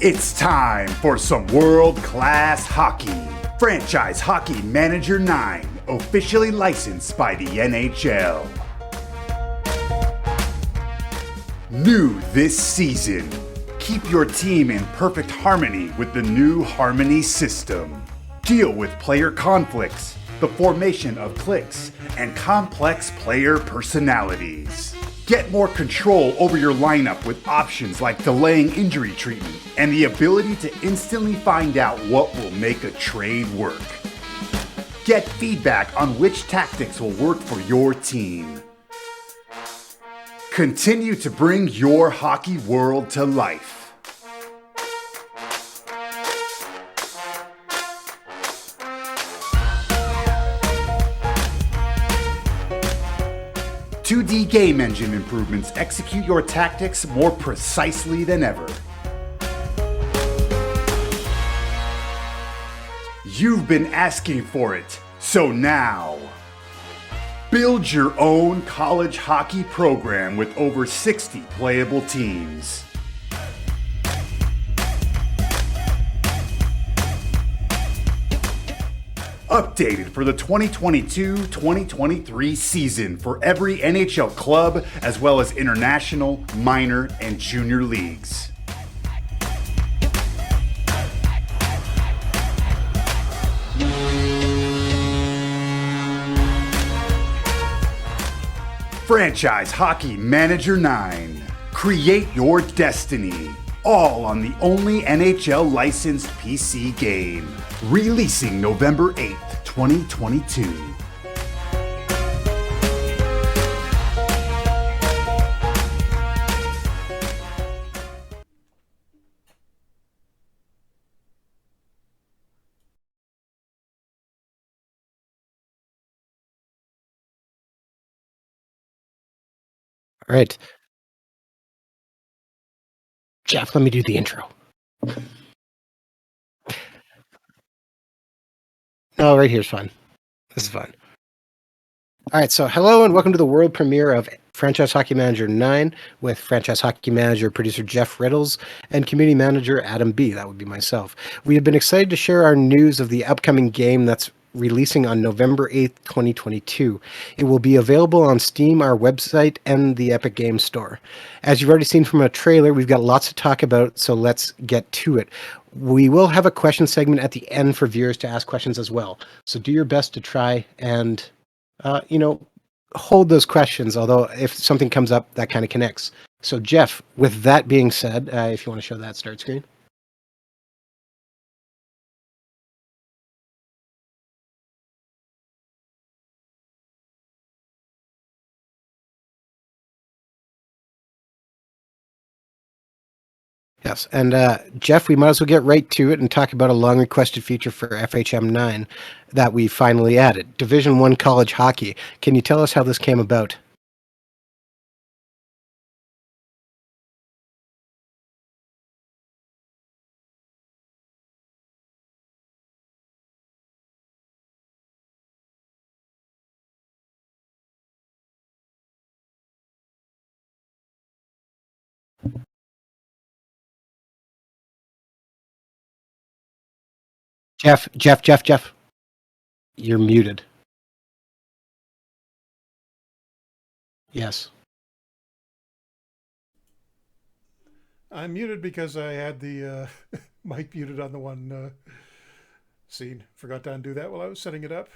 It's time for some world-class hockey. Franchise Hockey Manager 9, officially licensed by the NHL. New this season. Keep your team in perfect harmony with the new Harmony system. Deal with player conflicts, the formation of cliques, and complex player personalities. Get more control over your lineup with options like delaying injury treatment and the ability to instantly find out what will make a trade work. Get feedback on which tactics will work for your team. Continue to bring your hockey world to life. "2D game engine improvements execute your tactics more precisely than ever." You've been asking for it, so now. Build your own college hockey program with over 60 playable teams. Updated for the 2022-2023 season for every NHL club, as well as international, minor, and junior leagues. Franchise Hockey Manager 9. Create your destiny. All on the only NHL licensed PC game. Releasing November 8th, 2022. All right. Jeff, let me do the intro. No, right here's fun. This is fun. All right, so hello and welcome to the world premiere of Franchise Hockey Manager 9 with Franchise Hockey Manager producer Jeff Riddles and community manager Adam B. That would be myself. We have been excited to share our news of the upcoming game that's releasing on November 8th, 2022. It will be available on Steam, our website, and the Epic Games Store. As you've already seen from a trailer, we've got lots to talk about, so let's get to it. We will have a question segment at the end for viewers to ask questions as well. So do your best to try and, hold those questions, although if something comes up, that kind of connects. So Jeff, with that being said, if you want to show that start screen. Yes, and Jeff, we might as well get right to it and talk about a long requested feature for FHM 9 that we finally added, Division 1 college hockey. Can you tell us how this came about? Jeff, you're muted. Yes. I'm muted because I had the mic muted on the one scene. Forgot to undo that while I was setting it up.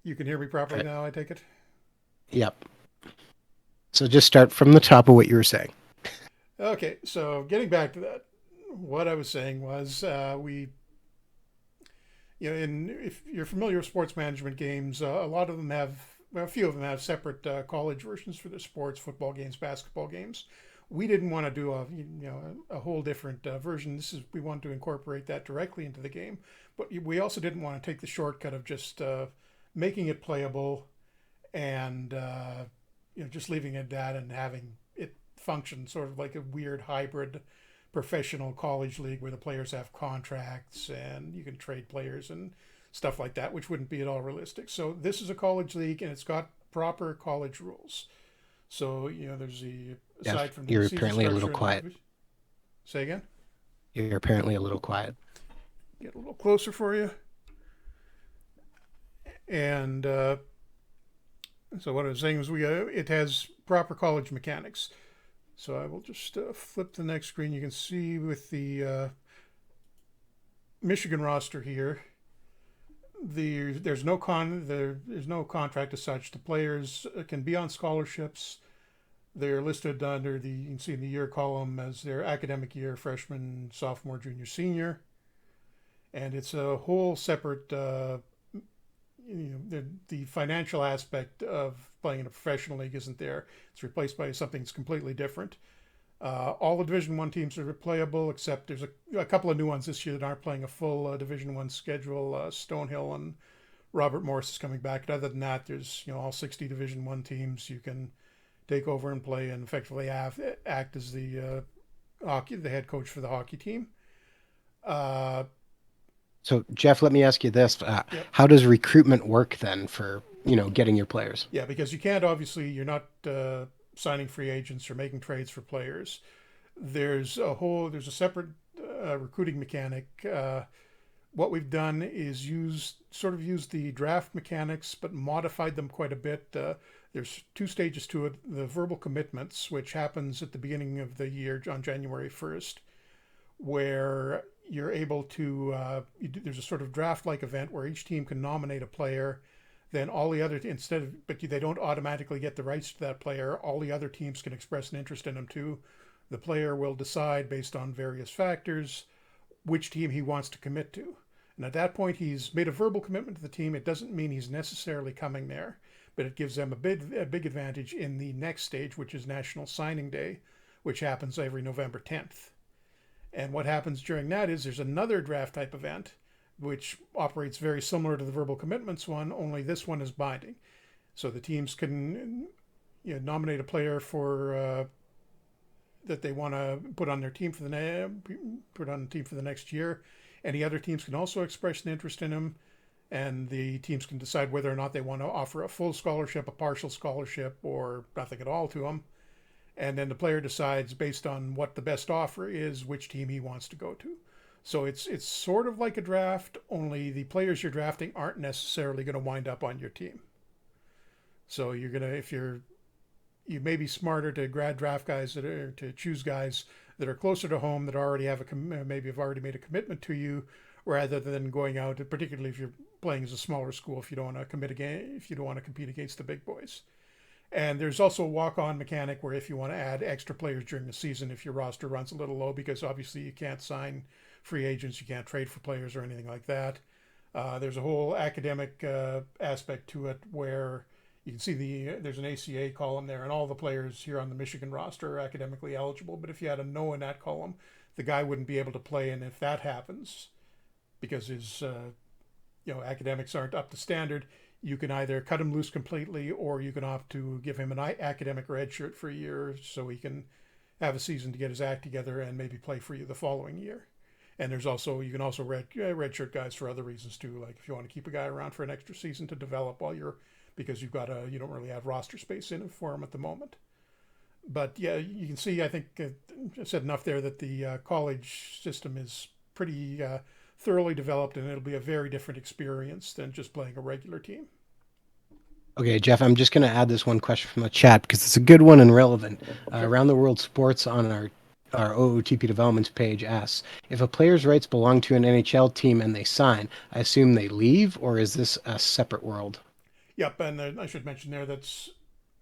You can hear me properly Okay. now, I take it? Yep. So just start from the top of what you were saying. Okay, so getting back to that, what I was saying was if you're familiar with sports management games, a lot of them have, well, a few of them have separate college versions for the sports, football games, basketball games. We didn't want to do a whole different version. We wanted to incorporate that directly into the game, but we also didn't want to take the shortcut of just making it playable and just leaving it at that and having it function sort of like a weird hybrid professional college league where the players have contracts and you can trade players and stuff like that, which wouldn't be at all realistic. So this is a college league and it's got proper college rules. So there's the Jeff, aside from the you're season apparently a little structure. quiet. Say again. You're apparently a little quiet. Get a little closer for you. And so what I was saying was it has proper college mechanics. So I will just flip the next screen. You can see with the Michigan roster here, there's no contract as such. The players can be on scholarships. They're listed under you can see in the year column as their academic year, freshman, sophomore, junior, senior. And it's a whole separate, the financial aspect of playing in a professional league isn't there. It's replaced by something that's completely different. All the Division One teams are playable, except there's a couple of new ones this year that aren't playing a full Division One schedule. Stonehill and Robert Morris is coming back. But other than that, there's all 60 Division One teams you can take over and play, and effectively act as the head coach for the hockey team. So, Jeff, let me ask you this: Yep. How does recruitment work then for getting your players? Yeah, because you're not signing free agents or making trades for players. There's a separate recruiting mechanic. What we've done is use the draft mechanics, but modified them quite a bit. There's 2 stages to it. The verbal commitments, which happens at the beginning of the year on January 1st, where you're able to, there's a sort of draft-like event where each team can nominate a player. Then all the other, but they don't automatically get the rights to that player. All the other teams can express an interest in him too. The player will decide based on various factors which team he wants to commit to. And at that point, he's made a verbal commitment to the team. It doesn't mean he's necessarily coming there, but it gives them a big advantage in the next stage, which is National Signing Day, which happens every November 10th. And what happens during that is there's another draft type event, which operates very similar to the verbal commitments one, only this one is binding. So the teams can nominate a player for that they want to put on their team for the next year. Any other teams can also express an interest in him, and the teams can decide whether or not they want to offer a full scholarship, a partial scholarship, or nothing at all to him. And then the player decides based on what the best offer is, which team he wants to go to. So it's sort of like a draft, only the players you're drafting aren't necessarily going to wind up on your team. So you may be smarter to draft guys to choose guys that are closer to home, that already have maybe have already made a commitment to you, rather than going out, particularly if you're playing as a smaller school, if you don't want to compete against the big boys. And there's also a walk-on mechanic where if you want to add extra players during the season, if your roster runs a little low, because obviously you can't sign free agents, you can't trade for players or anything like that. There's a whole academic aspect to it where you can see there's an ACA column there, and all the players here on the Michigan roster are academically eligible. But if you had a no in that column, the guy wouldn't be able to play. And if that happens, because his academics aren't up to standard, you can either cut him loose completely, or you can opt to give him an academic red shirt for a year so he can have a season to get his act together and maybe play for you the following year. And you can also redshirt guys for other reasons too, like if you want to keep a guy around for an extra season to develop because you don't really have roster space in it for him at the moment. But yeah, you can see, I think I said enough there that the college system is pretty thoroughly developed, and it'll be a very different experience than just playing a regular team. Okay, Jeff, I'm just going to add this one question from the chat because it's a good one and relevant. Around the World Sports on our OOTP developments page asks, if a player's rights belong to an NHL team and they sign, I assume they leave, or is this a separate world? Yep, and I should mention there this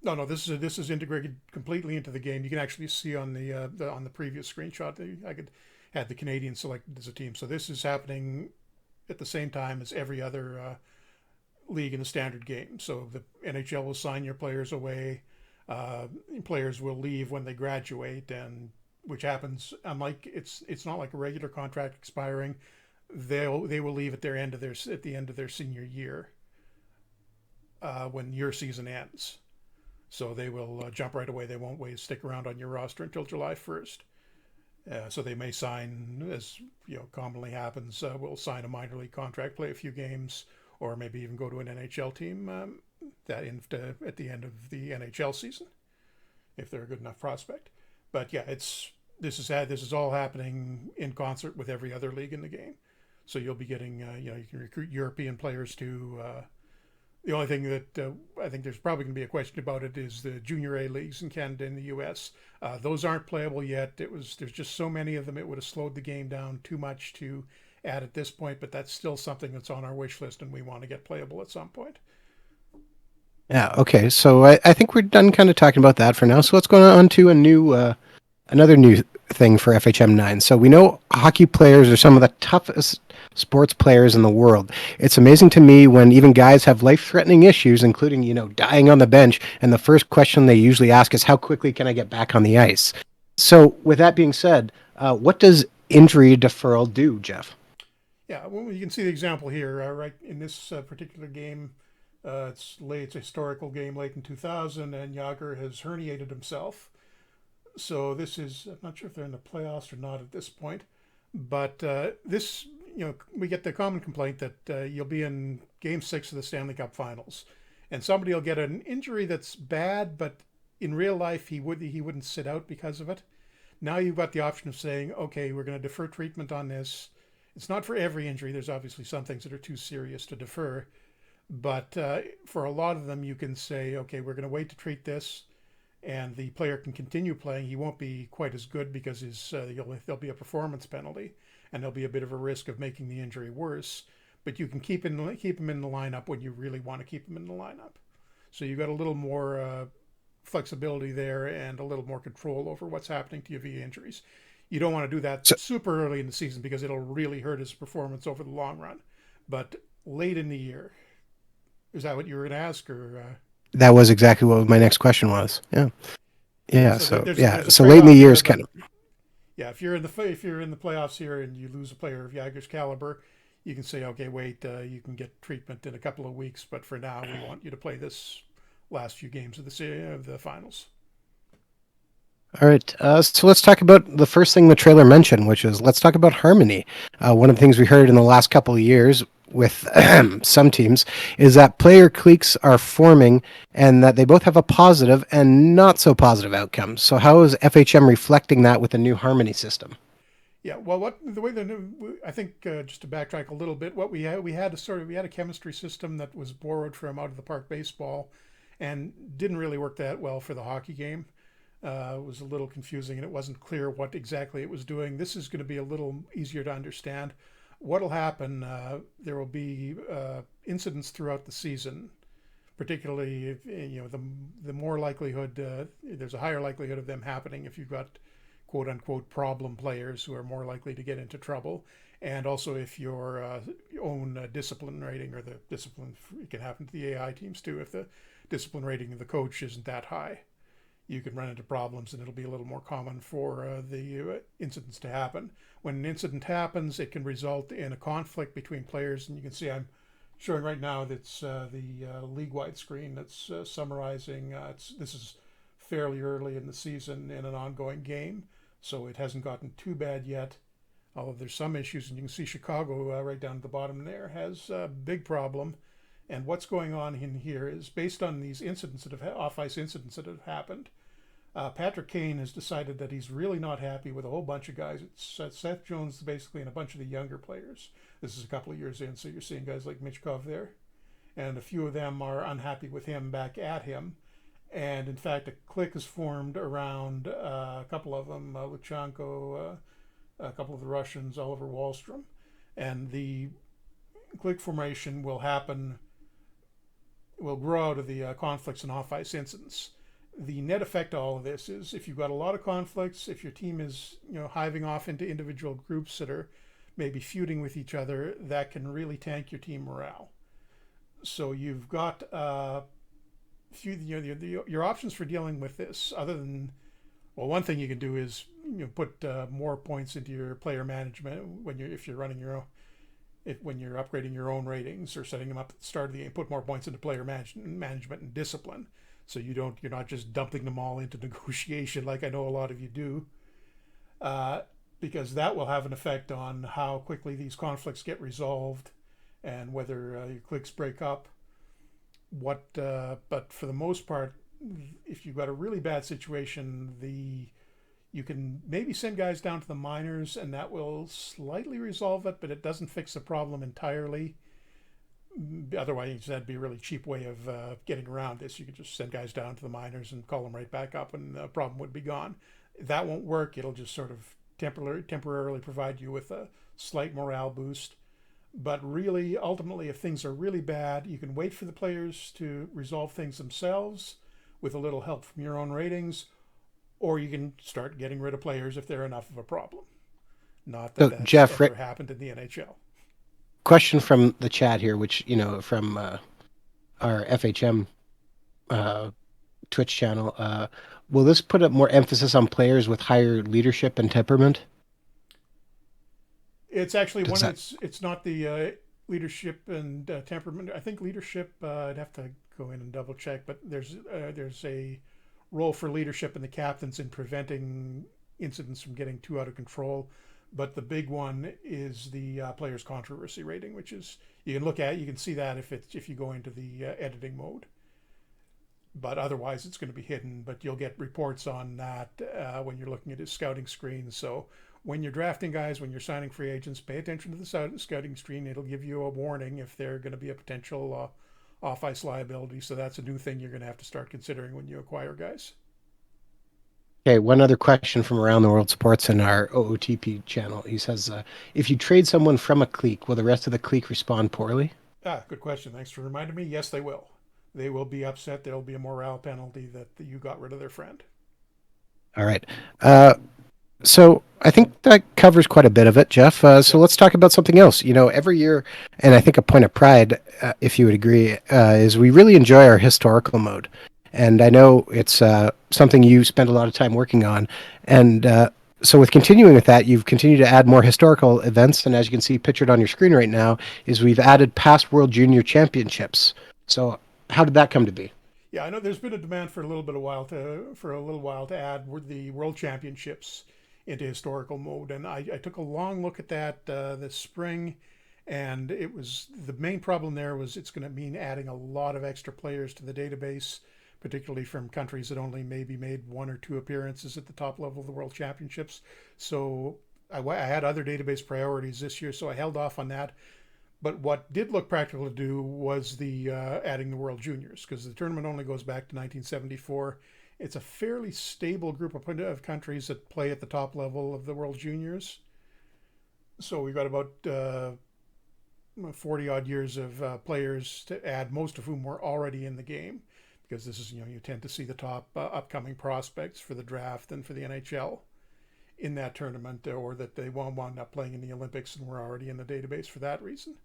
is integrated completely into the game. You can actually see on the previous screenshot that I had the Canadians selected as a team. So this is happening at the same time as every other league in the standard game. So the NHL will sign your players away. Players will leave when they graduate, and which happens. Unlike it's not like a regular contract expiring. They will leave at the end of their senior year when your season ends. So they will jump right away. They won't stick around on your roster until July 1st. So they may sign, as commonly happens, will sign a minor league contract, play a few games, or maybe even go to an NHL team at the end of the NHL season, if they're a good enough prospect. But yeah, this is all happening in concert with every other league in the game. So you'll be getting, you can recruit European players to. The only thing that I think there's probably going to be a question about it is the Junior A leagues in Canada and the U.S. Those aren't playable yet. There's just so many of them. It would have slowed the game down too much to add at this point. But that's still something that's on our wish list, and we want to get playable at some point. Yeah. Okay. So I think we're done kind of talking about that for now. So let's go on to another new thing for FHM 9. So we know hockey players are some of the toughest sports players in the world. It's amazing to me when even guys have life-threatening issues, including, dying on the bench, and the first question they usually ask is, how quickly can I get back on the ice? So with that being said, what does injury deferral do, Jeff? Yeah, well, you can see the example here, right in this particular game. It's a historical game late in 2000, and Yager has herniated himself. So this is, I'm not sure if they're in the playoffs or not at this point, but this, we get the common complaint that you'll be in Game 6 of the Stanley Cup Finals, and somebody will get an injury that's bad, but in real life he wouldn't sit out because of it. Now you've got the option of saying, okay, we're going to defer treatment on this. It's not for every injury. There's obviously some things that are too serious to defer, but for a lot of them, you can say, okay, we're going to wait to treat this, and the player can continue playing. He won't be quite as good because there'll be a performance penalty, and there'll be a bit of a risk of making the injury worse. But you can keep him in the lineup when you really want to keep him in the lineup. So you've got a little more flexibility there and a little more control over what's happening to you via injuries. You don't want to do that super early in the season because it'll really hurt his performance over the long run. But late in the year, is that what you were going to ask, or? That was exactly what my next question was. Yeah. Yeah. So there's late in the year is kind of. Yeah, if you're in the playoffs here and you lose a player of Yager's caliber, you can say, okay, wait, you can get treatment in a couple of weeks, but for now, we want you to play this last few games of the finals. All right, so let's talk about the first thing the trailer mentioned, which is let's talk about harmony. One of the things we heard in the last couple of years with some teams is that player cliques are forming and that they both have a positive and not so positive outcome. So how is FHM reflecting that with the new harmony system? Yeah, well, I think just to backtrack a little bit, what we had a chemistry system that was borrowed from out of the park baseball, and didn't really work that well for the hockey game. It was a little confusing, and it wasn't clear what exactly it was doing. This is going to be a little easier to understand. What'll happen? There will be incidents throughout the season, particularly if, the more likelihood there's a higher likelihood of them happening if you've got quote unquote problem players who are more likely to get into trouble, and also if your own discipline rating, or the discipline, it can happen to the AI teams too, if the discipline rating of the coach isn't that high, you can run into problems, and it'll be a little more common for the incidents to happen. When an incident happens, it can result in a conflict between players, and you can see I'm showing right now that's the league-wide screen that's summarizing. This is fairly early in the season in an ongoing game, so it hasn't gotten too bad yet, although there's some issues, and you can see Chicago right down at the bottom there has a big problem. And what's going on in here is based on these incidents that have off-ice incidents that have happened. Patrick Kane has decided that he's really not happy with a whole bunch of guys. It's Seth Jones basically and a bunch of the younger players. This is a couple of years in, so you're seeing guys like Michkov there. And a few of them are unhappy with him back at him. And in fact, a clique is formed around a couple of them, Luchanko, a couple of the Russians, Oliver Wahlstrom. And the clique formation will grow out of the conflicts and off-ice incidents. The net effect of all of this is if you've got a lot of conflicts, if your team is hiving off into individual groups that are maybe feuding with each other, that can really tank your team morale. So you've got your options for dealing with this, other than, well, one thing you can do is put more points into your player management when you're upgrading your own ratings or setting them up at the start of the game. Put more points into player management and discipline, so you're not just dumping them all into negotiation like I know a lot of you do, because that will have an effect on how quickly these conflicts get resolved and whether your cliques break up. But for the most part, if you've got a really bad situation, You can maybe send guys down to the minors, and that will slightly resolve it, but it doesn't fix the problem entirely. Otherwise, that'd be a really cheap way of getting around this. You could just send guys down to the minors and call them right back up, and the problem would be gone. That won't work. It'll just sort of temporarily provide you with a slight morale boost. But really, ultimately, if things are really bad, you can wait for the players to resolve things themselves with a little help from your own ratings, or you can start getting rid of players if they're enough of a problem. Not that that's Jeff, ever happened in the NHL. Question from the chat here, which, from our FHM Twitch channel. Will this put up more emphasis on players with higher leadership and temperament? It's actually it's not the leadership and temperament. I think leadership, I'd have to go in and double check, but there's a role for leadership and the captains in preventing incidents from getting too out of control. But the big one is the players' controversy rating, which is you can see that if you go into the editing mode. But otherwise, it's going to be hidden. But you'll get reports on that when you're looking at his scouting screen. So when you're drafting guys, when you're signing free agents, pay attention to the scouting screen. It'll give you a warning if they're going to be a potential off-ice liability. So that's a new thing you're going to have to start considering when you acquire guys. Okay, one other question from Around the World Sports in our OOTP channel. He says, if you trade someone from a clique, will the rest of the clique respond poorly? Good question. Thanks for reminding me. Yes, they will. They will be upset. There will be a morale penalty that you got rid of their friend. All right. So I think that covers quite a bit of it, Jeff. So let's talk about something else. Every year, and I think a point of pride, if you would agree, is we really enjoy our historical mode. And I know it's something you spend a lot of time working on. And so with continuing with that, you've continued to add more historical events. And as you can see pictured on your screen right now, is we've added past World Junior Championships. So how did that come to be? Yeah, I know there's been a demand for a little while to add the World Championships into historical mode. And I took a long look at that this spring. And it was the main problem there was it's going to mean adding a lot of extra players to the database, particularly from countries that only maybe made one or two appearances at the top level of the World Championships. So I had other database priorities this year, so I held off on that. But what did look practical to do was the adding the World Juniors, because the tournament only goes back to 1974. It's a fairly stable group of countries that play at the top level of the World Juniors. So we've got about 40 odd years of players to add, most of whom were already in the game, because this is, you tend to see the top upcoming prospects for the draft and for the NHL in that tournament, or that they won't wind up playing in the Olympics and were already in the database for that reason.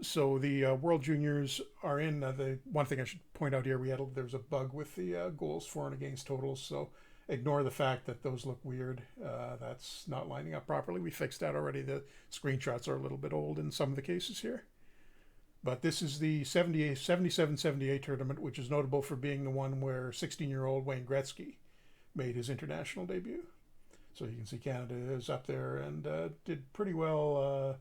So the World Juniors are in. The one thing I should point out here, there was a bug with the goals for and against totals, so ignore the fact that those look weird. That's not lining up properly. We fixed that already. The screenshots are a little bit old in some of the cases here. But this is the 77-78 tournament, which is notable for being the one where 16-year-old Wayne Gretzky made his international debut. So you can see Canada is up there and did pretty well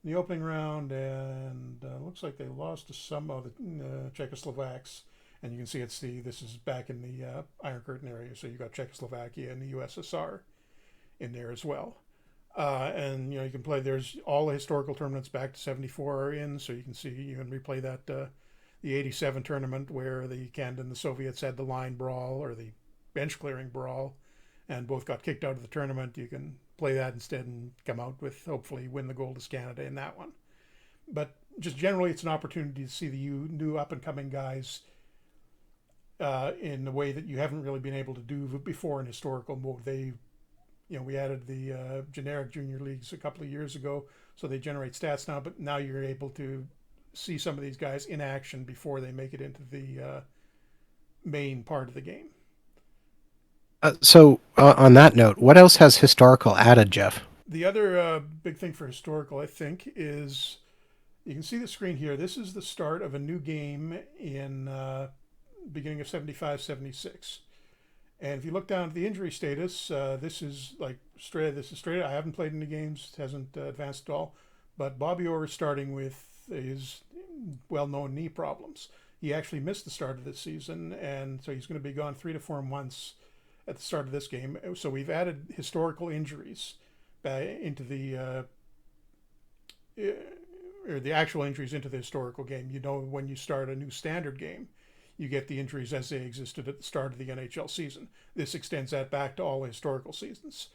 in the opening round, and looks like they lost to some of the Czechoslovaks. And you can see this is back in the Iron Curtain area, so you got Czechoslovakia and the USSR in there as well. And you can play. There's all the historical tournaments back to '74 are in, so you can replay that the '87 tournament where the Canada and the Soviets had the line brawl or the bench clearing brawl, and both got kicked out of the tournament. You can play that instead and come out with, hopefully win the gold as Canada in that one. But just generally, it's an opportunity to see the new up and coming guys in the way that you haven't really been able to do before in historical mode. We added the generic junior leagues a couple of years ago, so they generate stats now, but now you're able to see some of these guys in action before they make it into the main part of the game. So on that note, what else has historical added, Jeff? The other big thing for historical, I think, is you can see the screen here. This is the start of a new game in beginning of 75-76. And if you look down at the injury status, this is straight. I haven't played any games, hasn't advanced at all. But Bobby Orr is starting with his well-known knee problems. He actually missed the start of this season, and so he's going to be gone 3 to 4 months at the start of this game. So we've added historical injuries into or the actual injuries into the historical game. You know, when you start a new standard game, you get the injuries as they existed at the start of the NHL season. This extends that back to all historical seasons.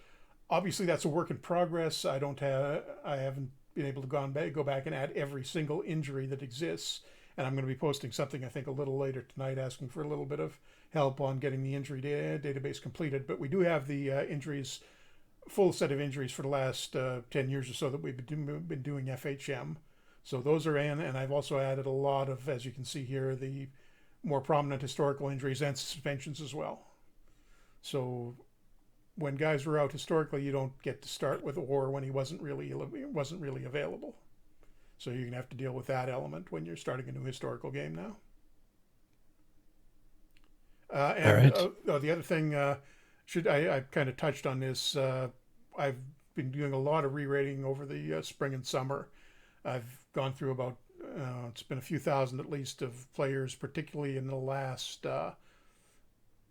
Obviously, that's a work in progress. I haven't been able to go back and add every single injury that exists. And I'm going to be posting something, I think, a little later tonight asking for a little bit of help on getting the injury database completed. But we do have the injuries, full set of injuries for the last 10 years or so that we've been doing FHM. So those are in, and I've also added a lot of, as you can see here, the more prominent historical injuries and suspensions as well. So when guys were out historically, you don't get to start with Orr when he wasn't really available. So you're going to have to deal with that element when you're starting a new historical game now. The other thing, I kind of touched on this. I've been doing a lot of re-rating over the spring and summer. I've gone through about it's been a few thousand at least of players, particularly in the last I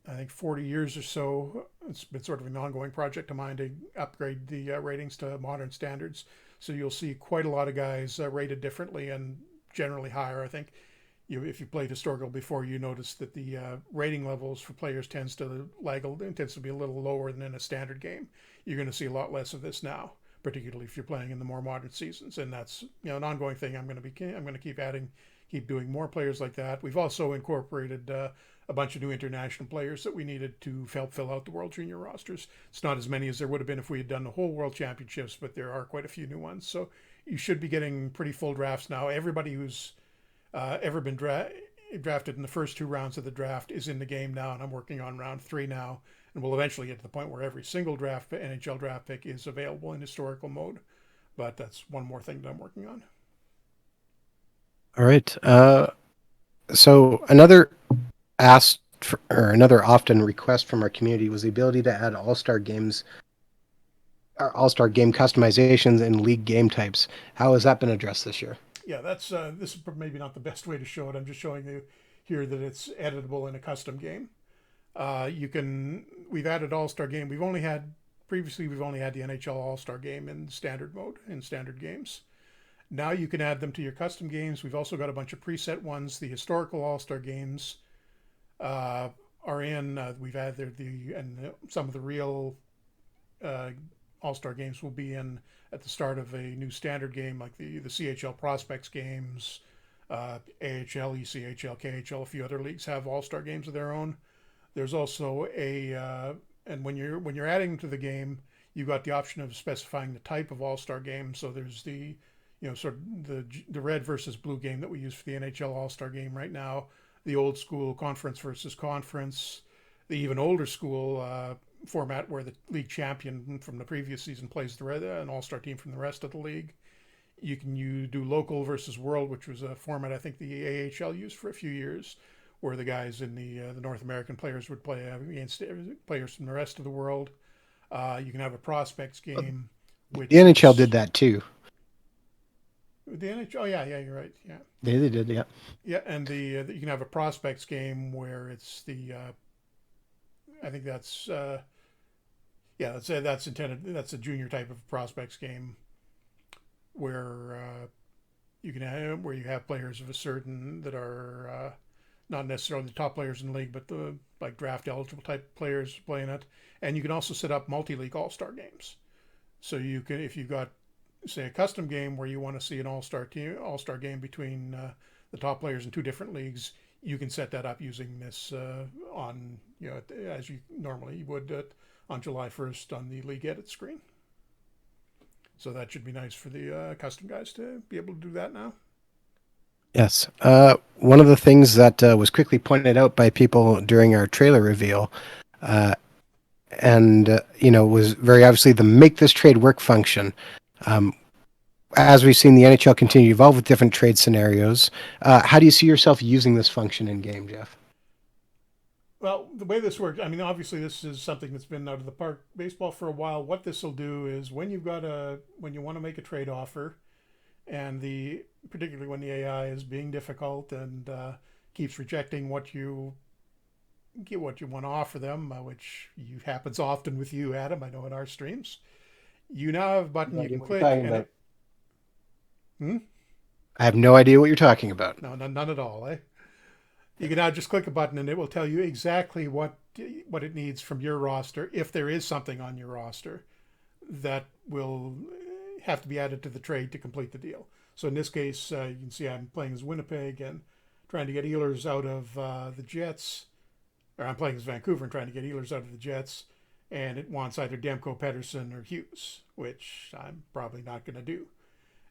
think 40 years or so. It's been sort of an ongoing project of mine to upgrade the ratings to modern standards. So you'll see quite a lot of guys rated differently and generally higher. I think if you played historical before, you notice that the rating levels for players tends to be a little lower than in a standard game. You're going to see a lot less of this now, particularly if you're playing in the more modern seasons, and that's an ongoing thing. I'm going to keep doing more players like that. We've also incorporated a bunch of new international players that we needed to help fill out the World Junior rosters. It's not as many as there would have been if we had done the whole World Championships, but there are quite a few new ones. So you should be getting pretty full drafts now. Everybody who's ever been drafted in the first 2 rounds of the draft is in the game now, and I'm working on round 3 now. And we'll eventually get to the point where every single NHL draft pick is available in historical mode. But that's one more thing that I'm working on. All right. So another another often request from our community was the ability to add all-star games, or all-star game customizations and league game types. How has that been addressed this year? Yeah, that's this is maybe not the best way to show it. I'm just showing you here that it's editable in a custom game. We've added all-star game. Previously we've only had the NHL all-star game in standard mode, in standard games. Now you can add them to your custom games. We've also got a bunch of preset ones. The historical all-star games are in. We've added some of the real all-star games will be in at the start of a new standard game, like the CHL Prospects games, AHL, ECHL, KHL. A few other leagues have all-star games of their own. There's also and when you're adding to the game, you've got the option of specifying the type of all-star game. So there's the sort of the red versus blue game that we use for the NHL all-star game right now, the old school conference versus conference, the even older school format where the league champion from the previous season plays an all-star team from the rest of the league. You do local versus world, which was a format I think the AHL used for a few years, where the guys in the North American players would play against players from the rest of the world. You can have a prospects game. The NHL did that too. The NHL, oh yeah, you're right. Yeah, they did, yeah. Yeah, and you can have a prospects game where it's I think that's that's intended. That's a junior type of prospects game where you have players of a certain that are not necessarily the top players in the league, but the like draft eligible type players playing it. And you can also set up multi-league all-star games. So you can, if you've got say a custom game where you want to see an all-star game between the top players in 2 different leagues, you can set that up using this on as you normally would on July 1st on the league edit screen. So that should be nice for the custom guys to be able to do that now. Yes. One of the things that was quickly pointed out by people during our trailer reveal, was very obviously the make this trade work function. As we've seen the NHL continue to evolve with different trade scenarios, how do you see yourself using this function in game, Jeff? Well, the way this works, I mean, obviously this is something that's been out of the park baseball for a while. What this will do is when you want to make a trade offer, and particularly when the AI is being difficult and keeps rejecting what you get what you want to offer them, which happens often with you, Adam. I know in our streams, you now have a button No you idea can what you're click, talking and about. hmm? I have no idea what you're talking about. No, none at all. You can now just click a button, and it will tell you exactly what it needs from your roster, if there is something on your roster that will have to be added to the trade to complete the deal. So in this case, you can see I'm playing as Winnipeg and trying to get Ehlers out of the Jets, or I'm playing as Vancouver and trying to get Ehlers out of the Jets, and it wants either Demko, Pedersen, or Hughes, which I'm probably not going to do.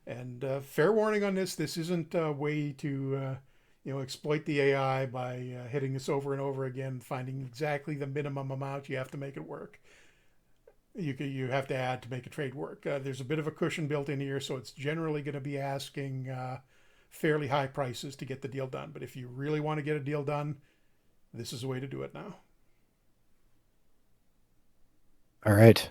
And fair warning on this: this isn't a way to exploit the AI by hitting this over and over again, finding exactly the minimum amount you have to make it work. You have to add to make a trade work. There's a bit of a cushion built in here, so it's generally going to be asking fairly high prices to get the deal done. But if you really want to get a deal done, this is the way to do it now. All right.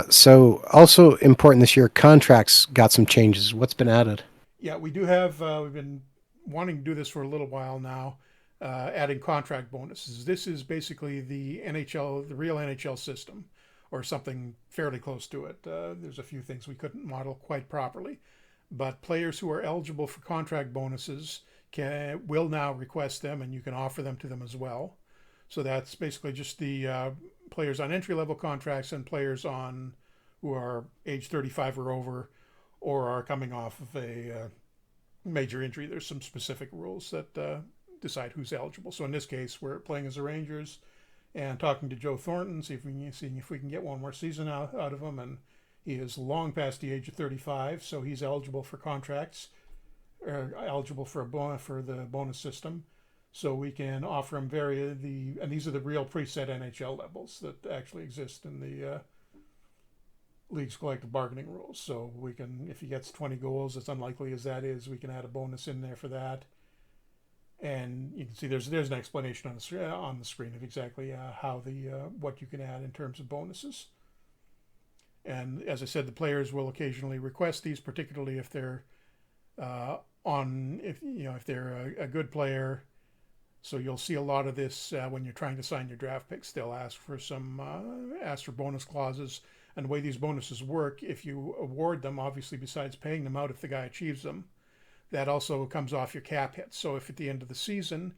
So also important this year, contracts got some changes. What's been added? Yeah, we do have. We've been wanting to do this for a little while now, adding contract bonuses. This is basically the NHL, the real NHL system, or something fairly close to it. There's a few things we couldn't model quite properly, but players who are eligible for contract bonuses will now request them, and you can offer them to them as well. So that's basically just the players on entry-level contracts and players on who are age 35 or over, or are coming off of a major injury. There's some specific rules that decide who's eligible. So in this case, we're playing as the Rangers and talking to Joe Thornton, see if we can get one more season out of him. And he is long past the age of 35, so he's eligible for contracts, eligible for the bonus system. So we can offer him and these are the real preset NHL levels that actually exist in the league's collective bargaining rules. So we can, if he gets 20 goals, as unlikely as that is, we can add a bonus in there for that. And you can see there's an explanation on the screen of exactly how what you can add in terms of bonuses. And as I said, the players will occasionally request these, particularly if they're if they're a good player. So you'll see a lot of this when you're trying to sign your draft picks. They'll ask for bonus clauses. And the way these bonuses work, if you award them, obviously besides paying them out if the guy achieves them, that also comes off your cap hits. So if at the end of the season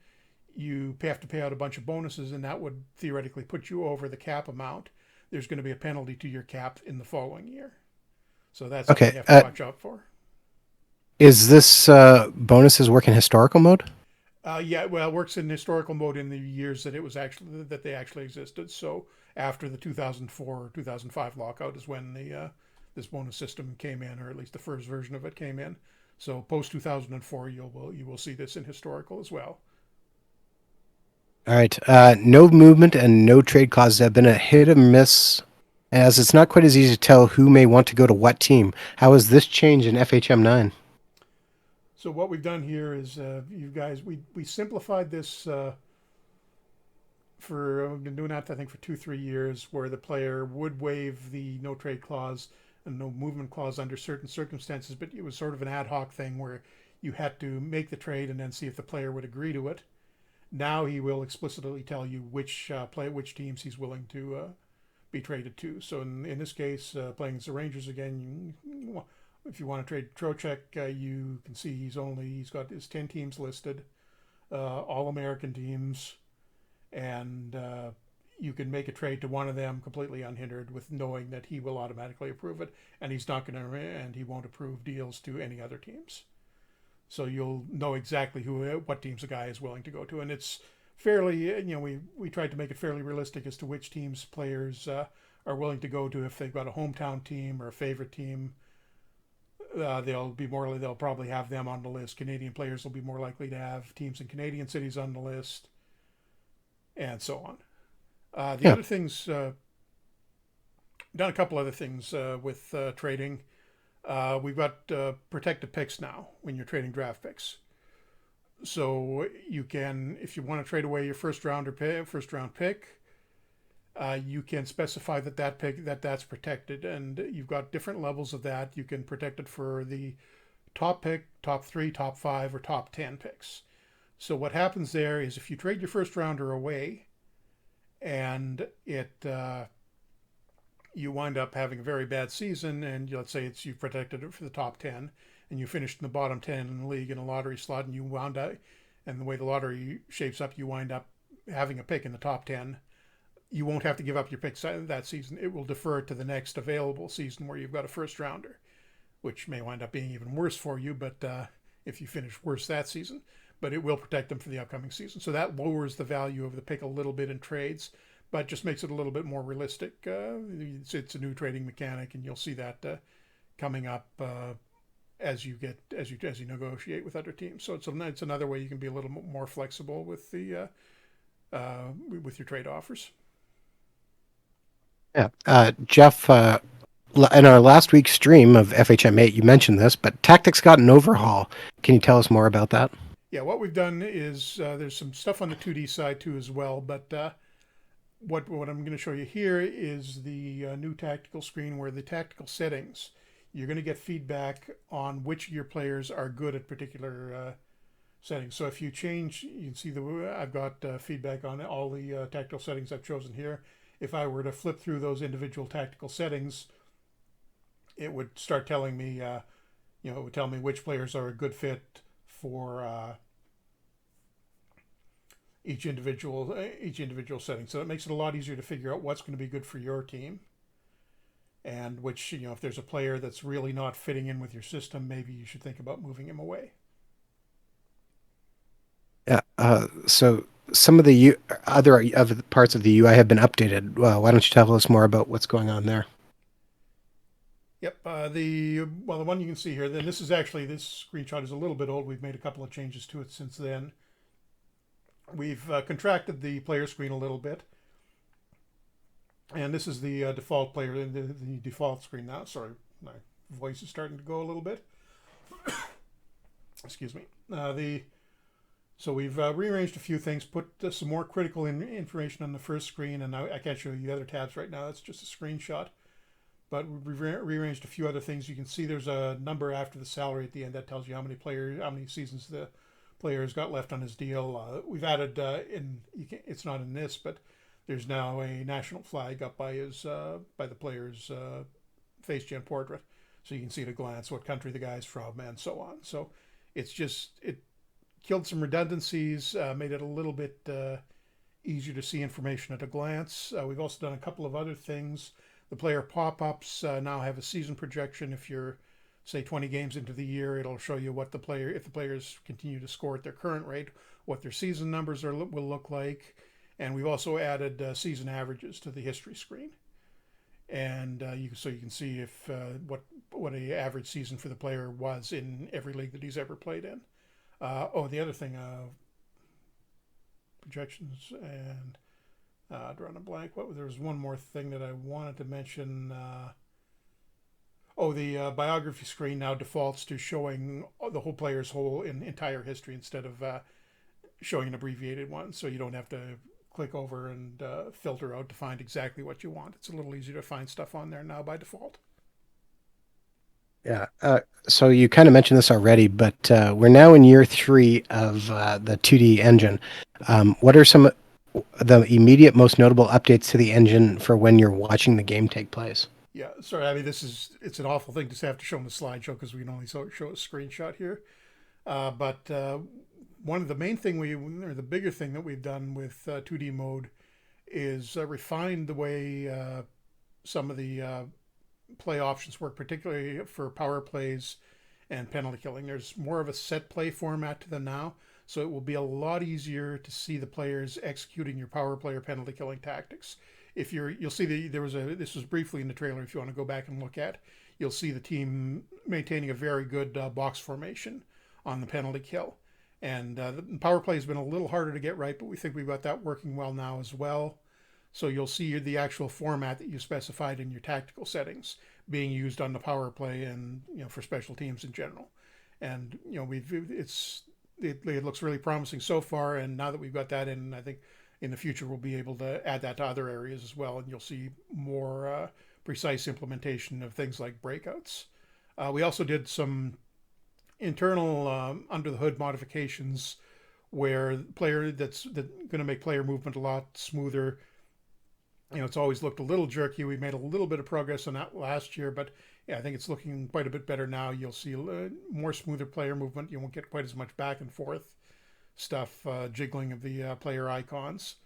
you have to pay out a bunch of bonuses, and that would theoretically put you over the cap amount, there's going to be a penalty to your cap in the following year. So that's something you have to watch out for. Is this bonuses work in historical mode? Yeah, well, it works in historical mode in the years that they actually existed. So after the 2004 or 2005 lockout is when this bonus system came in, or at least the first version of it came in. So post 2004, you will see this in historical as well. All right. No movement and no trade clauses have been a hit or miss, as it's not quite as easy to tell who may want to go to what team. How has this changed in FHM 9? So what we've done here is, you guys, we simplified this we've been doing that, I think, for 2-3 years, where the player would waive the no trade clause and no movement clause under certain circumstances, but it was sort of an ad hoc thing where you had to make the trade and then see if the player would agree to it. Now he will explicitly tell you which teams he's willing to be traded to. So in this case, playing as the Rangers again, if you want to trade Trocheck, you can see he's got his 10 teams listed, all American teams, and you can make a trade to one of them completely unhindered, with knowing that he will automatically approve it, and he won't approve deals to any other teams. So you'll know exactly what teams the guy is willing to go to, and it's fairly, we tried to make it fairly realistic as to which teams players are willing to go to. If they've got a hometown team or a favorite team, they'll probably have them on the list. Canadian players will be more likely to have teams in Canadian cities on the list, and so on. Other things, done a couple other things with trading. We've got protected picks now when you're trading draft picks. So you can, if you want to trade away your first round pick, you can specify that's protected, and you've got different levels of that. You can protect it for the top pick, top 3, top 5, or top 10 picks. So what happens there is if you trade your first rounder away, and you wind up having a very bad season, and let's say you've protected it for the top 10, and you finished in the bottom 10 in the league in a lottery slot, and you wound up, and the way the lottery shapes up, you wind up having a pick in the top 10. You won't have to give up your pick that season. It will defer to the next available season where you've got a first rounder, which may wind up being even worse for you, but if you finish worse that season, but it will protect them for the upcoming season. So that lowers the value of the pick a little bit in trades, but just makes it a little bit more realistic. It's a new trading mechanic, and you'll see that coming up as you negotiate with other teams. So it's another way you can be a little more flexible with the with your trade offers. Yeah, Jeff. In our last week's stream of FHM8, you mentioned this, but Tactics got an overhaul. Can you tell us more about that? Yeah, what we've done is there's some stuff on the 2D side too as well, but what I'm going to show you here is the new tactical screen where the tactical settings, you're going to get feedback on which of your players are good at particular settings. So if you change, you can see I've got feedback on all the tactical settings I've chosen here. If I were to flip through those individual tactical settings, it would start telling me, it would tell me which players are a good fit for each individual setting. So it makes it a lot easier to figure out what's going to be good for your team, and which, if there's a player that's really not fitting in with your system, maybe you should think about moving him away. Yeah. So some of the other parts of the UI have been updated. Why don't you tell us more about what's going on there? Yep. The one you can see here, then this screenshot is a little bit old. We've made a couple of changes to it since then. We've contracted the player screen a little bit. And this is the default player, the default screen now. Sorry, my voice is starting to go a little bit. Excuse me. So we've rearranged a few things, put some more critical information on the first screen, and I can't show you the other tabs right now. That's just a screenshot. But we've rearranged a few other things. You can see there's a number after the salary at the end that tells you how many seasons the player's got left on his deal. We've added it's not in this, but there's now a national flag up by the player's face gen portrait, so you can see at a glance what country the guy's from and so on. So it killed some redundancies, made it a little bit easier to see information at a glance. We've also done a couple of other things. The player pop-ups now have a season projection. If you're, say, 20 games into the year, it'll show you if the players continue to score at their current rate, what their season numbers will look like. And we've also added season averages to the history screen. And you can see if what a average season for the player was in every league that he's ever played in. The other thing, projections and drawing a blank. There was one more thing that I wanted to mention. The biography screen now defaults to showing the whole player's entire history instead of showing an abbreviated one, so you don't have to click over and filter out to find exactly what you want. It's a little easier to find stuff on there now by default. Yeah. So you kind of mentioned this already, but we're now in year 3 of the 2D engine. What are some of the immediate most notable updates to the engine for when you're watching the game take place? Yeah, sorry, Abby, it's an awful thing to have to show in the slideshow because we can only show a screenshot here. But one of the main thing the bigger thing that we've done with 2D mode is refine the way some of the play options work, particularly for power plays and penalty killing. There's more of a set play format to them now, so it will be a lot easier to see the players executing your power play or penalty killing tactics. You'll see this was briefly in the trailer. If you want to go back and look at, you'll see the team maintaining a very good box formation on the penalty kill. And the power play has been a little harder to get right, but we think we've got that working well now as well. So you'll see the actual format that you specified in your tactical settings being used on the power play and for special teams in general. And it looks really promising so far. And now that we've got that in, I think in the future we'll be able to add that to other areas as well, and you'll see more precise implementation of things like breakouts. We also did some internal under the hood modifications where player that's going to make player movement a lot smoother. It's always looked a little jerky. We made a little bit of progress on that last year, but yeah, I think it's looking quite a bit better now. You'll see more smoother player movement. You won't get quite as much back and forth stuff, jiggling of the player icons,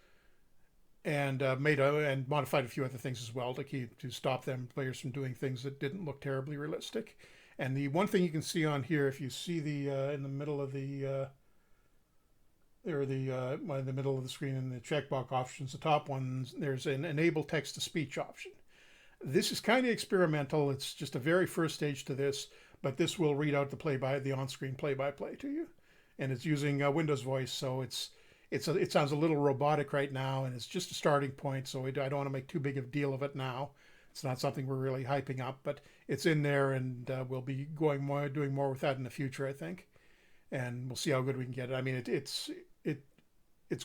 and and modified a few other things as well to stop them players from doing things that didn't look terribly realistic. And the one thing you can see on here, if you see the in the middle of the in the middle of the screen in the checkbox options, the top ones, there's an enable text to speech option. This is kind of experimental. It's just a very first stage to this, but this will read out the on-screen play-by-play to you, and it's using Windows Voice, so it sounds a little robotic right now, and it's just a starting point. So I don't want to make too big of a deal of it now. It's not something we're really hyping up, but it's in there, and we'll be doing more with that in the future, I think, and we'll see how good we can get it. I mean, it's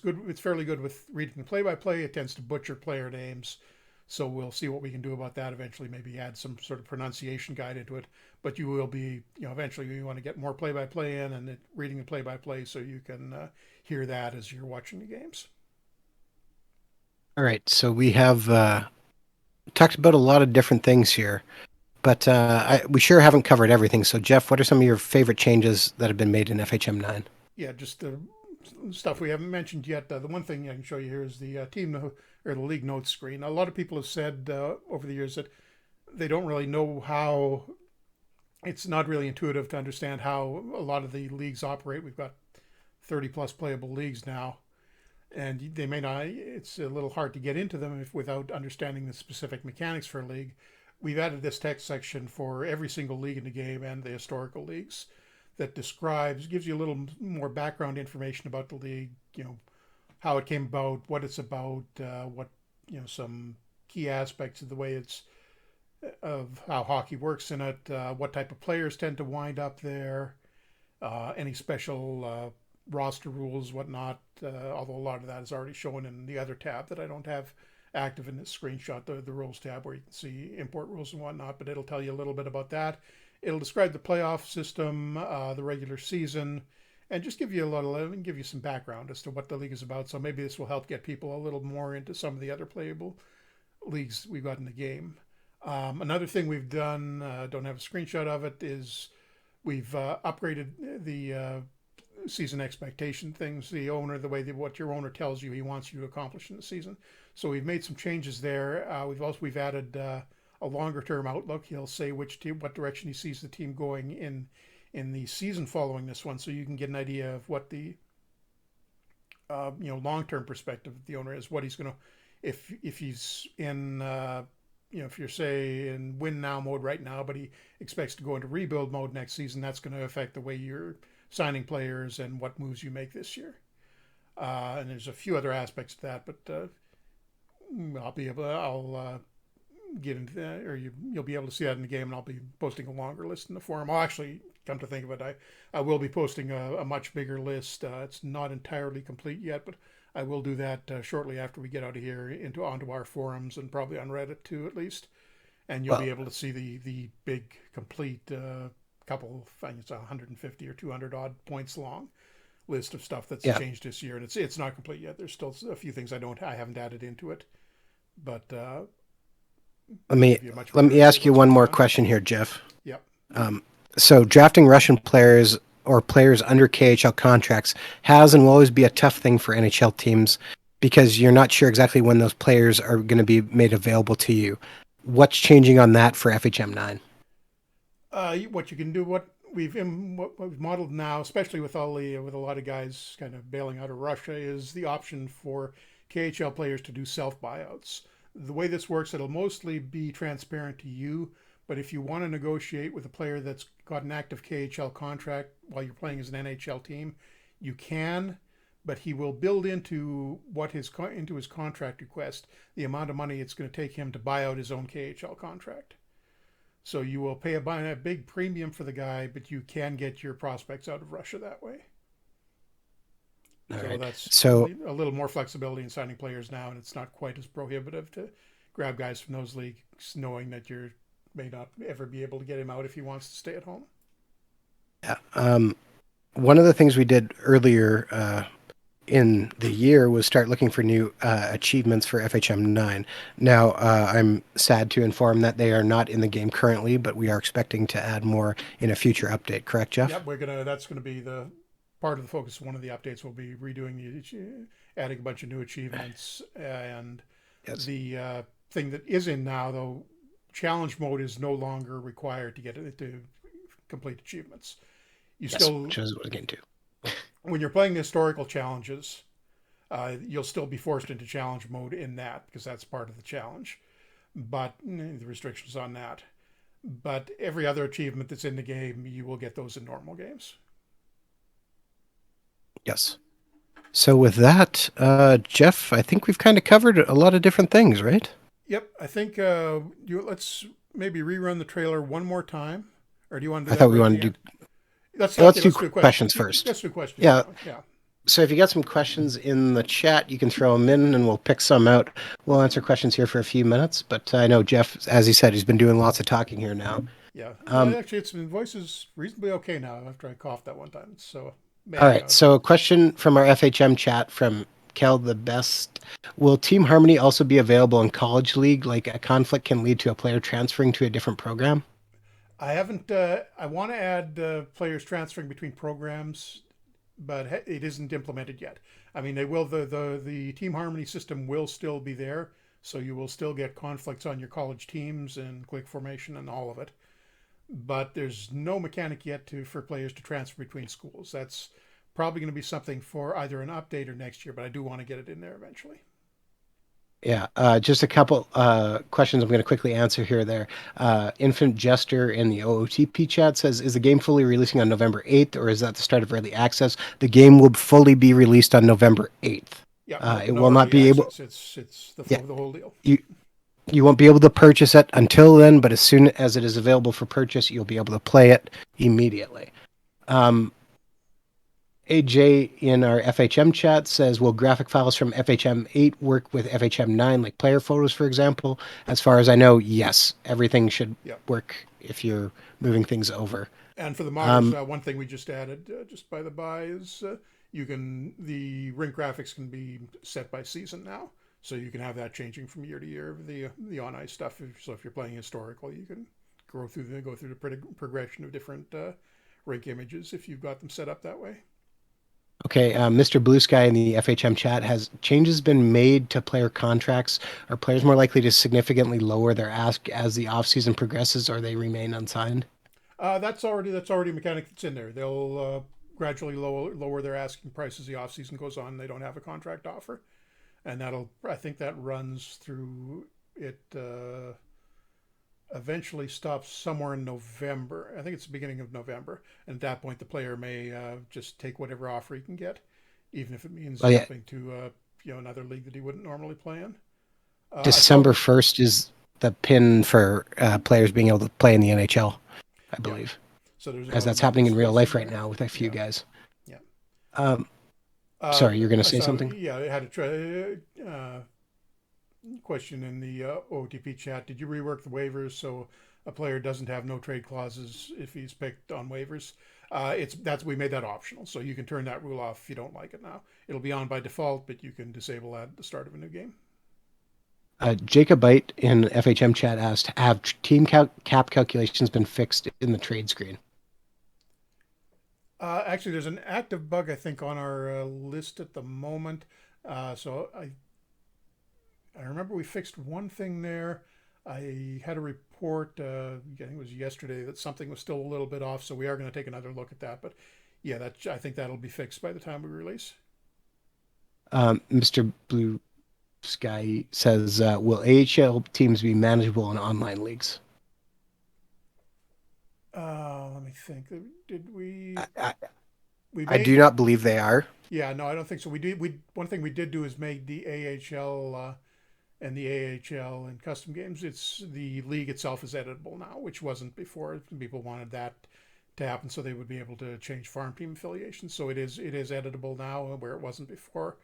good. It's fairly good with reading the play-by-play. It tends to butcher player names, so we'll see what we can do about that eventually. Maybe add some sort of pronunciation guide into it. But you will be, eventually you want to get more play-by-play in and reading the play-by-play so you can hear that as you're watching the games. All right, so we have talked about a lot of different things here, but we sure haven't covered everything. So, Jeff, what are some of your favorite changes that have been made in FHM 9? Yeah, just the stuff we haven't mentioned yet. The one thing I can show you here is the or the league notes screen. A lot of people have said over the years that they don't really know how. It's not really intuitive to understand how a lot of the leagues operate. We've got 30 plus playable leagues now, and they may not. It's a little hard to get into them without understanding the specific mechanics for a league. We've added this text section for every single league in the game and the historical leagues that gives you a little more background information about the league, how it came about, what it's about, some key aspects of the way of how hockey works in it, what type of players tend to wind up there, any special roster rules, whatnot, although a lot of that is already shown in the other tab that I don't have active in this screenshot, the rules tab where you can see import rules and whatnot, but it'll tell you a little bit about that. It'll describe the playoff system, the regular season, and just give you some background as to what the league is about. So maybe this will help get people a little more into some of the other playable leagues we've got in the game. Another thing we've done, don't have a screenshot of it, is we've upgraded the season expectation things. The way that what your owner tells you he wants you to accomplish in the season. So we've made some changes there. We've added a longer term outlook. He'll say what direction he sees the team going in the season following this one, so you can get an idea of what the long term perspective of the owner is. What he's going to, if he's in if you're say in win now mode right now, but he expects to go into rebuild mode next season, that's going to affect the way you're signing players and what moves you make this year. And there's a few other aspects to that, but I'll get into that, or you'll be able to see that in the game, and I'll be posting a longer list in the forum. I'll actually, come to think of it, I will be posting a much bigger list. It's not entirely complete yet, but I will do that shortly after we get out of here onto our forums and probably on Reddit too, at least. And you'll be able to see the big complete couple, I think it's 150 or 200 odd points long list of stuff that's changed this year, and it's not complete yet. There's still a few things I haven't added into it, but let me ask you one more question here, Jeff. Yep. So drafting Russian players or players under KHL contracts has and will always be a tough thing for NHL teams because you're not sure exactly when those players are going to be made available to you. What's changing on that for FHM 9? What you can do, what we've modeled now, especially with with a lot of guys kind of bailing out of Russia, is the option for KHL players to do self buyouts. The way this works, it'll mostly be transparent to you, but if you want to negotiate with a player that's got an active KHL contract while you're playing as an NHL team, you can, but he will build into his contract request the amount of money it's going to take him to buy out his own KHL contract. So you will pay a big premium for the guy, but you can get your prospects out of Russia that way. That's a little more flexibility in signing players now, and it's not quite as prohibitive to grab guys from those leagues, knowing that you may not ever be able to get him out if he wants to stay at home. Yeah. one of the things we did earlier in the year was start looking for new achievements for FHM 9. Now, I'm sad to inform that they are not in the game currently, but we are expecting to add more in a future update. Correct, Jeff? Yep, that's gonna be the part of the focus. One of the updates will be redoing adding a bunch of new achievements, and Yes. the thing that is in now though, challenge mode is no longer required to get it to complete achievements. You Yes, still, which is what I get into. when you're playing the historical challenges, you'll still be forced into challenge mode in that because that's part of the challenge. But the restrictions on that. But every other achievement that's in the game, you will get those in normal games. Yes. So with that, Jeff, I think we've kind of covered a lot of different things, right? Yep, I think let's maybe rerun the trailer one more time, or do you want to do I that thought we right at wanted the to end? do. Let's Let's okay. do Let's do questions questions. first. Let's do questions Yeah. now. Yeah. So if you got some questions in the chat, you can throw them in, and we'll pick some out. We'll answer questions here for a few minutes. But I know Jeff, as he said, he's been doing lots of talking here now. Yeah. Um, Actually, it's been voice is reasonably okay now after I coughed that one time. So all maybe right. So a question from our FHM chat from Kel the Best. Will Team Harmony also be available in College League? Like a conflict can lead to a player transferring to a different program? I haven't. I want to add players transferring between programs, but it isn't implemented yet. I mean, they will. The Team Harmony system will still be there, so you will still get conflicts on your college teams and click formation and all of it. But there's no mechanic yet for players to transfer between schools. That's probably going to be something for either an update or next year. But I do want to get it in there eventually. Yeah, just a couple questions I'm going to quickly answer here. There, Infant Jester in the OOTP chat says, "Is the game fully releasing on November 8th, or is that the start of early access?" The game will fully be released on November 8th. Yeah, It no will not early be able. access. It's Yeah, the whole deal. you won't be able to purchase it until then, but as soon as it is available for purchase, you'll be able to play it immediately. Um, AJ in our FHM chat says, will graphic files from FHM 8 work with FHM 9, like player photos, for example? As far as I know, yes. Everything should Yeah. work if you're moving things over. And for the modders, one thing we just added, just by the by, is the rink graphics can be set by season now, so you can have that changing from year to year. The on ice stuff. So if you're playing historical, you can go through the progression of different rink images if you've got them set up that way. Okay, Mr. Blue Sky in the FHM chat, has changes been made to player contracts? Are players more likely to significantly lower their ask as the offseason progresses, or they remain unsigned? That's already a mechanic that's in there. They'll gradually lower their asking price as the off season goes on. They don't have a contract offer, and I think that runs through it. Eventually stops somewhere in November. I think it's the beginning of November, and at that point, the player may just take whatever offer he can get, even if it means Oh, yeah. jumping to another league that he wouldn't normally play in. I saw, December 1st is the pin for players being able to play in the NHL, I yeah. believe. So there's Because another that's month happening of in real space life in right there. now with a few Yeah, guys. yeah. Sorry, you're going to I say saw, something? yeah, I had a question in the OTP chat. Did you rework the waivers so a player doesn't have no trade clauses if he's picked on waivers? We made that optional, so you can turn that rule off if you don't like it now. It'll be on by default, but you can disable that at the start of a new game. Jacobite in FHM chat asked, have team cap calculations been fixed in the trade screen? Actually, there's an active bug I think on our list at the moment. So I remember we fixed one thing there. I had a report, I think it was yesterday, that something was still a little bit off. So we are going to take another look at that. But yeah, I think that'll be fixed by the time we release. Mr. Blue Sky says, will AHL teams be manageable in online leagues? Let me think. Did we? I, We I do made. not believe they are. Yeah, no, I don't think so. We did. One thing we did do is made the AHL and the AHL and custom games. It's the league itself is editable now, which wasn't before. People wanted that to happen so they would be able to change farm team affiliations. So it is editable now where it wasn't before.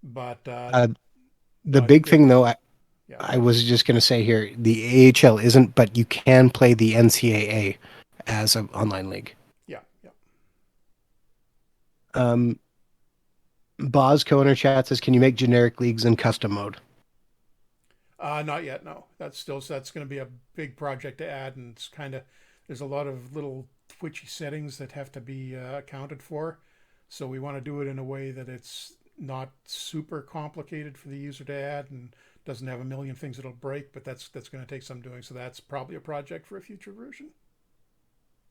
But The no, big thing, though, yeah, I was just going to say here, the AHL isn't, but you can play the NCAA as an online league. yeah, yeah. Um, Boz Co-owner chat says, "Can you make generic leagues in custom mode?" Not yet. No, that's going to be a big project to add, and it's kind of there's a lot of little twitchy settings that have to be accounted for. So we want to do it in a way that it's not super complicated for the user to add and doesn't have a million things that'll break. But that's going to take some doing. So that's probably a project for a future version.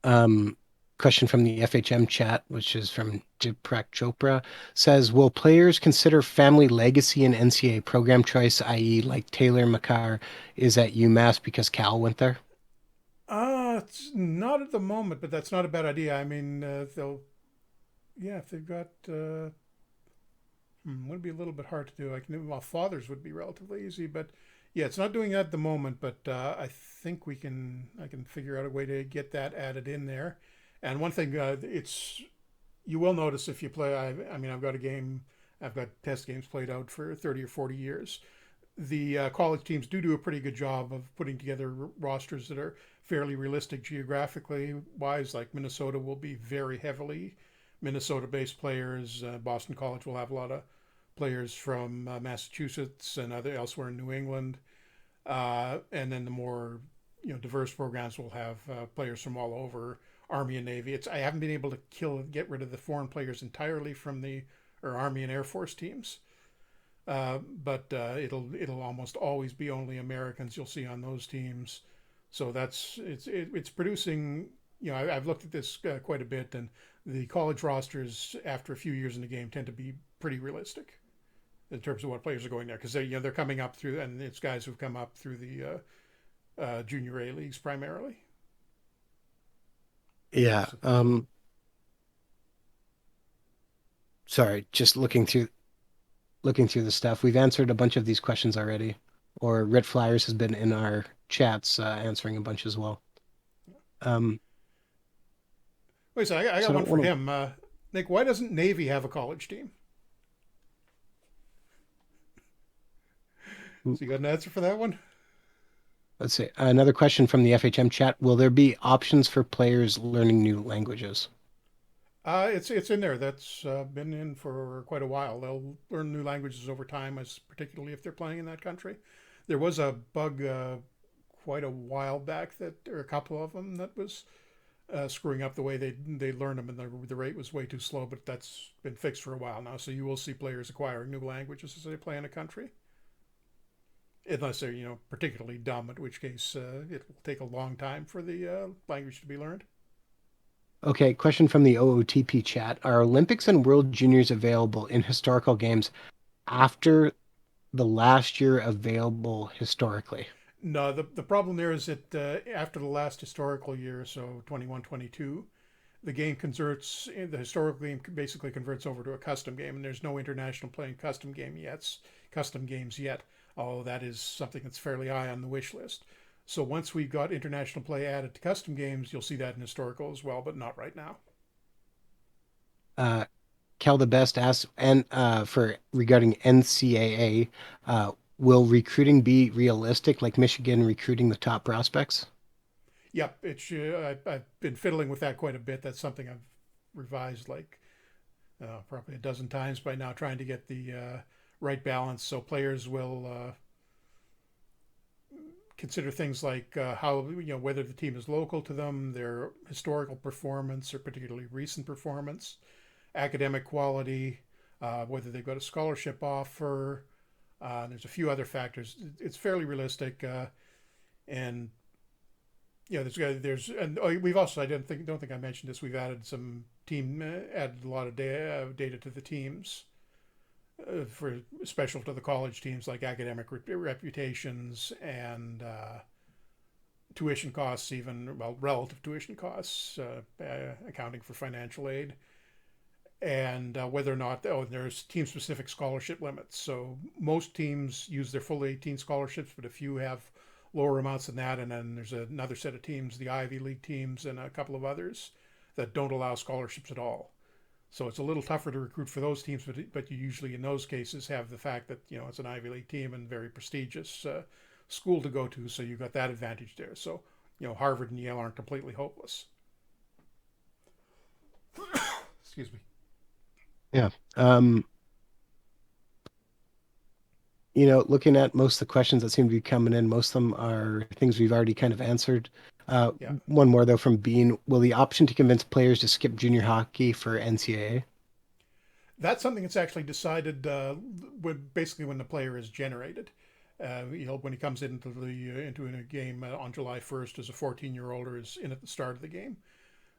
Um, Question from the FHM chat, which is from Diprak Chopra, says, "Will players consider family legacy in NCAA program choice, i.e., like Taylor McCarr is at UMass because Cal went there?" It's not at the moment, but that's not a bad idea. I mean, they'll yeah, if they've got would be a little bit hard to do. Like, well, fathers would be relatively easy, but yeah, it's not doing that at the moment. But I think I can figure out a way to get that added in there. And one thing, it's you will notice if you play. I mean, I've got a game, I've got test games played out for 30 or 40 years. The college teams do a pretty good job of putting together rosters that are fairly realistic geographically wise. Like Minnesota will be very heavily Minnesota-based players. Boston College will have a lot of players from Massachusetts and other elsewhere in New England, and then the more diverse programs will have players from all over. Army and Navy. I haven't been able to get rid of the foreign players entirely from the or Army and Air Force teams. But it'll almost always be only Americans you'll see on those teams. So it's producing. I've looked at this quite a bit, and the college rosters after a few years in the game tend to be pretty realistic in terms of what players are going there because they're coming up through, and it's guys who've come up through the junior A leagues primarily. Yeah. So, Sorry, just looking through the stuff. We've answered a bunch of these questions already, or Red Flyers has been in our chats answering a bunch as well. Um, wait, so I so got I one don't for want him. Nick, why doesn't Navy have a college team? to. So you got an answer for that one? Let's see. Another question from the FHM chat. Will there be options for players learning new languages? It's in there. That's been in for quite a while. They'll learn new languages over time, as particularly if they're playing in that country. There was a bug quite a while back or a couple of them that was screwing up the way they learned them, and the rate was way too slow. But that's been fixed for a while now. So you will see players acquiring new languages as they play in a country, unless they're particularly dumb, in which case it will take a long time for the language to be learned. Okay, question from the OOTP chat. Are Olympics and World Juniors available in historical games after the last year available historically? No, the problem there is that after the last historical year, so 21-22, the historical game basically converts over to a custom game, and there's no international playing custom games yet. Although that is something that's fairly high on the wish list. So once we've got international play added to custom games, you'll see that in historical as well, but not right now. Uh, Cal the Best asks, and for regarding NCAA, will recruiting be realistic, like Michigan recruiting the top prospects? Yep, I've been fiddling with that quite a bit. That's something I've revised like probably a dozen times by now, trying to get the right balance so players will consider things like how whether the team is local to them, their historical performance or particularly recent performance, academic quality, whether they've got a scholarship offer. There's a few other factors. It's fairly realistic, and and we've also don't think I mentioned this. We've added added a lot of data to the teams for special to the college teams, like academic reputations and tuition costs, even relative tuition costs, accounting for financial aid, and whether or not there's team specific scholarship limits. So most teams use their full 18 scholarships, but a few have lower amounts than that. And then there's another set of teams, the Ivy League teams, and a couple of others that don't allow scholarships at all. So it's a little tougher to recruit for those teams, but you usually in those cases have the fact that it's an Ivy League team and very prestigious school to go to, so you've got that advantage there. So Harvard and Yale aren't completely hopeless. Excuse me. Yeah. Looking at most of the questions that seem to be coming in, most of them are things we've already kind of answered. Yeah. One more though from Bean. Will the option to convince players to skip junior hockey for NCAA? That's something that's actually decided when the player is generated. When he comes into a game on July 1st as a 14-year-old or is in at the start of the game.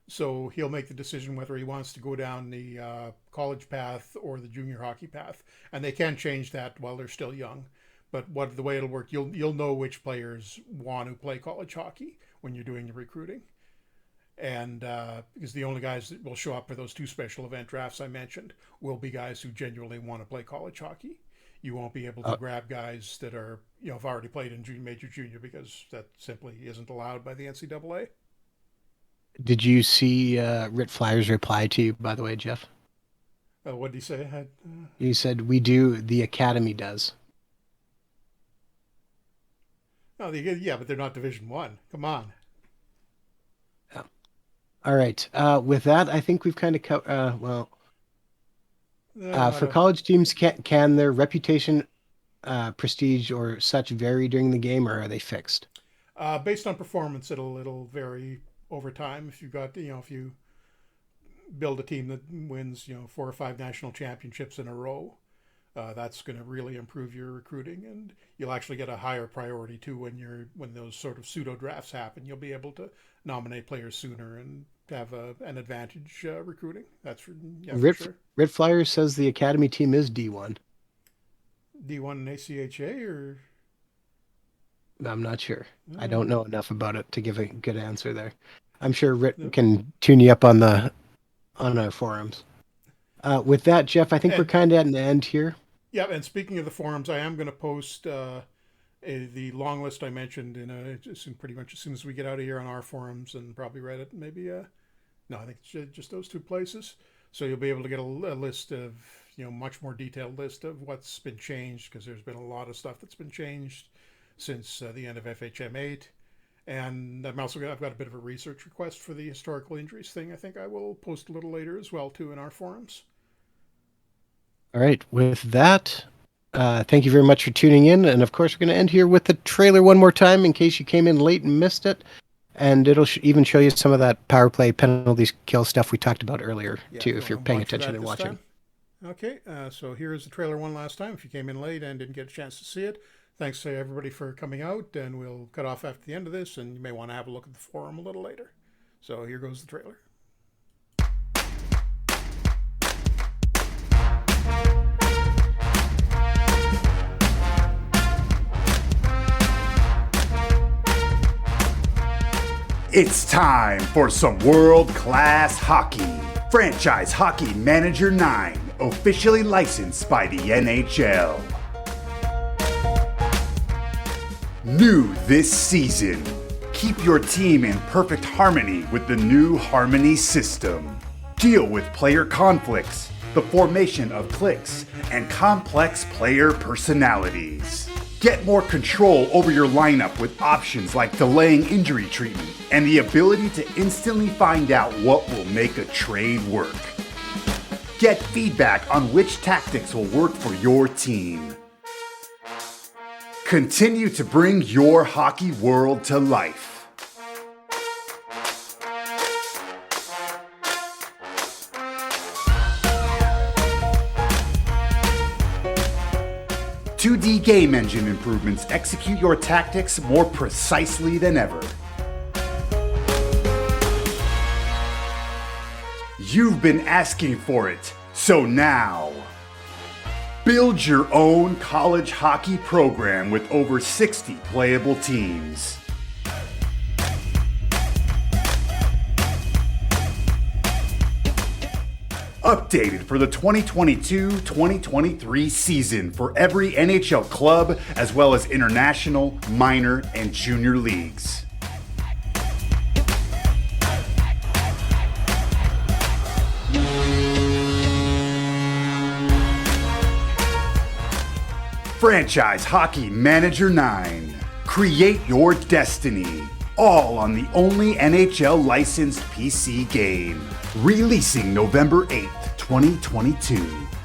So he'll make the decision whether he wants to go down the college path or the junior hockey path, and they can change that while they're still young. But the way it'll work, you'll know which players want to play college hockey when you're doing the recruiting, and because the only guys that will show up for those two special event drafts I mentioned will be guys who genuinely want to play college hockey. You won't be able to grab guys that are have already played in major junior because that simply isn't allowed by the NCAA. Did you see Rit Flyers reply to you, by the way, Jeff? What did he say? He said, "We do. The academy does." Yeah, but they're not Division One. Come on. Yeah. All right. With that, I think we've kind of covered. For college teams, can their reputation, prestige, or such vary during the game, or are they fixed? Based on performance, it'll vary over time. If if you build a team that wins 4 or 5 national championships in a row, that's going to really improve your recruiting, and you'll actually get a higher priority too when those sort of pseudo drafts happen. You'll be able to nominate players sooner and have an advantage recruiting. That's for sure. Rit Flyers says the academy team is D1. D1 and ACHA, or I'm not sure. I don't know enough about it to give a good answer there. I'm sure Rit can tune you up on our forums. With that, Jeff, I think we're kind of at an end here. Yeah, and speaking of the forums, I am going to post the long list I mentioned pretty much as soon as we get out of here on our forums and probably Reddit. Maybe no, I think it's just those two places. So you'll be able to get a list of much more detailed list of what's been changed, because there's been a lot of stuff that's been changed since the end of FHM 8. And I've got a bit of a research request for the historical injuries thing. I think I will post a little later as well too in our forums. All right. With that, thank you very much for tuning in. And of course, we're going to end here with the trailer one more time in case you came in late and missed it. And it'll even show you some of that power play penalties kill stuff we talked about earlier too, if you're paying attention and watching. Okay, so here's the trailer one last time. If you came in late and didn't get a chance to see it, thanks to everybody for coming out, and we'll cut off after the end of this, and you may want to have a look at the forum a little later. So here goes the trailer. It's time for some world-class hockey. Franchise Hockey Manager 9, officially licensed by the NHL. New this season, keep your team in perfect harmony with the new Harmony system. Deal with player conflicts, the formation of cliques, and complex player personalities. Get more control over your lineup with options like delaying injury treatment and the ability to instantly find out what will make a trade work. Get feedback on which tactics will work for your team. Continue to bring your hockey world to life. .2D game engine improvements execute your tactics more precisely than ever. You've been asking for it, so now. Build your own college hockey program with over 60 playable teams. Updated for the 2022-2023 season for every NHL club, as well as international, minor, and junior leagues. Franchise Hockey Manager 9. Create your destiny. All on the only NHL licensed PC game. Releasing November 8th, 2022.